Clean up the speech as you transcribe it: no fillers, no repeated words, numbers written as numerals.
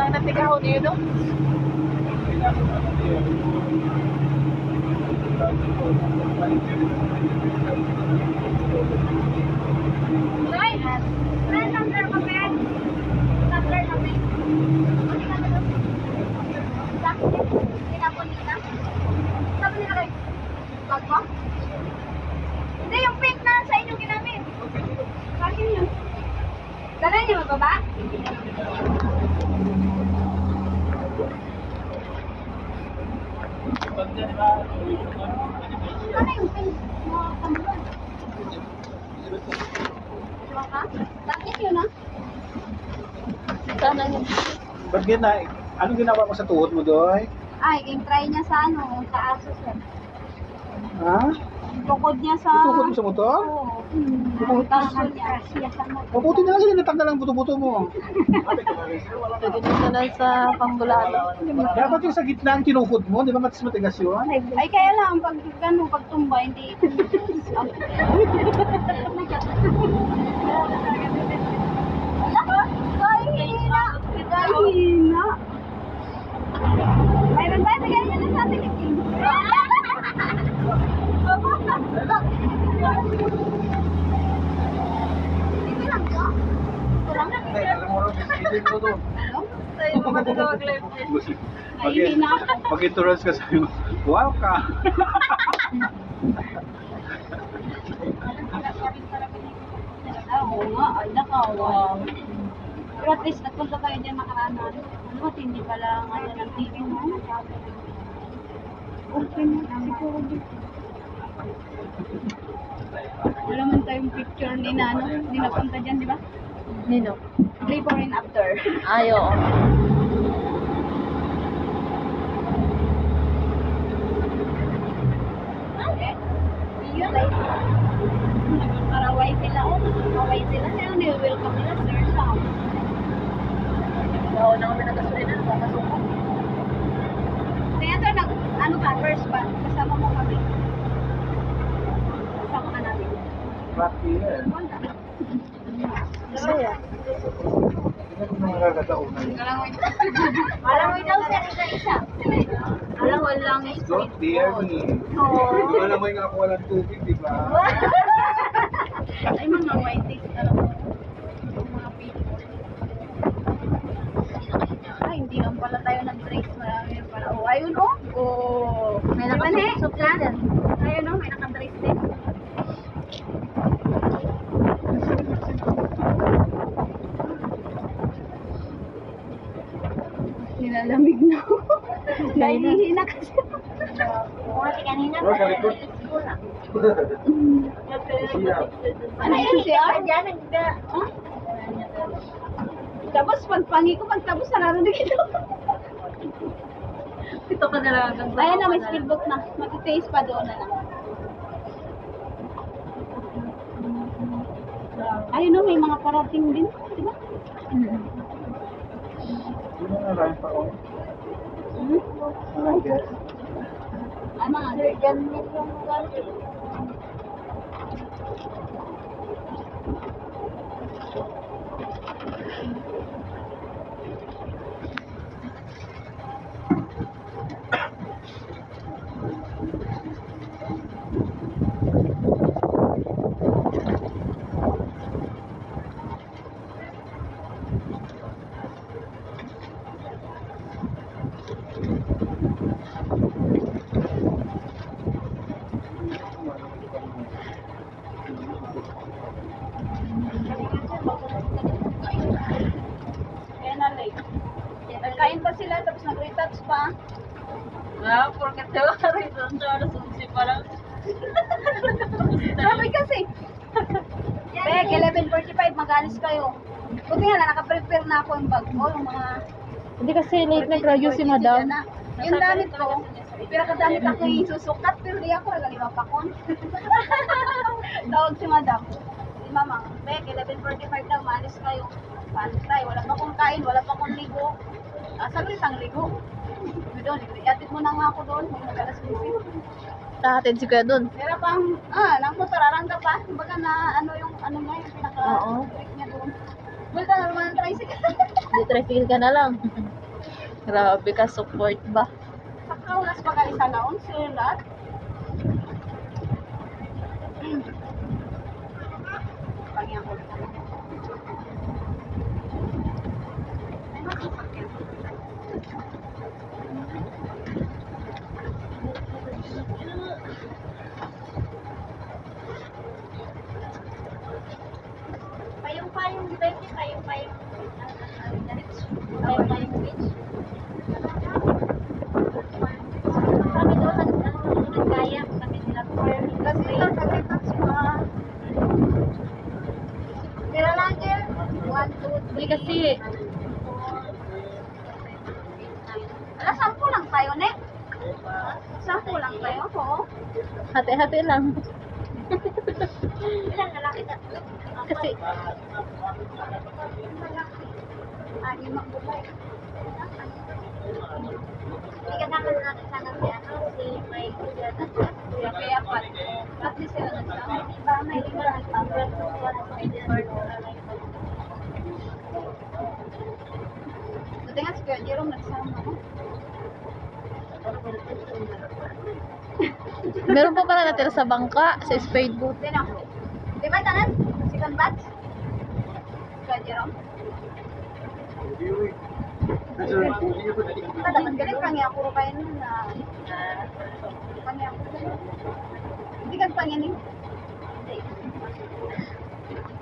natigaw niyo no? Right? Friend number kami. Number kami. Tinapon nila. Sabi nila kayo, bag mo? Hindi, yung pink na sa inyo ginamit. Bakit yun? Dala niyo magbaba? Ano yung pink? Mga kambulan. Diba ka? Bakit yun ah? Sana yun. Ba't anong ginawa mo sa tuhod mo, Doy? Ay, i-try niya sa ano, sa Asus yan. Ha? Tukod niya sa... Tuhod mo sa motor? Oo. Buto niya. Siya sa mo. Mabuti na lang natanggal ang buto-buto mo. Pwede na lang sa panggulado. Dapat yung sa gitna ang tinuhod mo, di ba matis matigas yun? Ay, kaya lang, pag gano'n, pag tumba, hindi... Kahina! Kahina! Mayroon tayo, bigyan niya na sa atin yung king. Hindi lang ka? Ito lang. Tayo naman ito mag-live din. Kahina ako. Pag-insurance ka sa'yo, wow ka! Oo nga, ay nakawa. Pero at least nagpunta tayo dyan makaranan. Ano at hindi pala ngayon ng TV mo? Okay mo, siguro dito. Wala man tayong picture ni Nano, hindi napunta dyan, di ba? Nino? Before and after. Ay, oo. Okay. Yun ay. Nagparaway sila, oh. Nagparaway sila. Kaya ni-welcome nila, sir, Sam. Oo, na kami nagkasulinan. Kakasuko. Kaya ito, ano ka, first ba? Kasama mo kami. Kasama ka namin. Rocky yan. Wala. Masaya. Tingnan mo mga kakataunan. Alam mo daw sir, isa-isa. Alam mo lang is Don't dare me. Oo. Alam mo yung ako walang tubig, di ba? Ay, mga whiteys talaga. Mga people. Ay, hindi lang pala tayo nag-trace. Marami pala. Oh, ayun oh. Oh. May Diba, ne? nakasuksup dyan. Ayun oh, may nakatrace din. Nilalamig na ako. Nahihina kasi. Kanina. Bro, sa likod. Ano yun siya? Huh? Tapos pagpangi ko, pagtapos nararamdaman ito. Ito ka na lang hanggang Ayan na, may speedboat na. Matitaste pa doon na lang. Ayun no, may mga parating din. Diba? Yun ang narayang pa ako. Hmm? Ay, mga ganyan yung galing. Kaya na late. Nagkain pa sila, tapos nag-retouch pa. Ah, porque te va a reír tanto ahora si parang... Sabi kasi. Pek, 11:45, mag-alis kayo. Buti nga na, nakaprepare na ako yung bag ko, yung mga... Hindi kasi late nag-radio si madam. Yung damit ko, pero kadamit ako yung susukat, pero di ako nagalima pa ko. Tawag si madam. Si mama, Pek, 11:45 daw, maalis kayo. Pantay, wala pa akong kain, wala pa akong ligo. Saglit ang ligo. Doon, iatid mo na nga ako doon, mag-alas 15. Tahatid si Kuya dun. Pero pang, nang motor, arangga pa. Kumbaga na, ano yung niya, yung Oo. pinaka-break niya doon. Well, ka naman ang tricycle. Di tricycle ka na lang. Grabe ka, support ba? Nakaulas pa ka isa laon, sulat. Pangyan ko. Payong-payong, Becky, payong-payong. Payong-payong beach. Kami doon, nagkaya. Kami nila. Kasi lang sa TikTok mga tira lang dyan. 1, 2, Hindi kasi, Ala, 10 lang tayo, ne? 10 lang tayo, oo. hati-hati lang. Ilan lalaki na? Kasi, Ani magbubay. Hindi ka naman natin sana si ano, si Mike. Kaya pat. At least sila nagsama. Iba may iba nagsama. Buti nga si Kuya Jerome nagsama. meron pa pala natira sa bangka, sa speedboat. Di na. Di ba tanan? Second batch? Kuya Jerome? Dapat galing pangya ako kayo na. Pangya ako. Hindi ka pangya ni.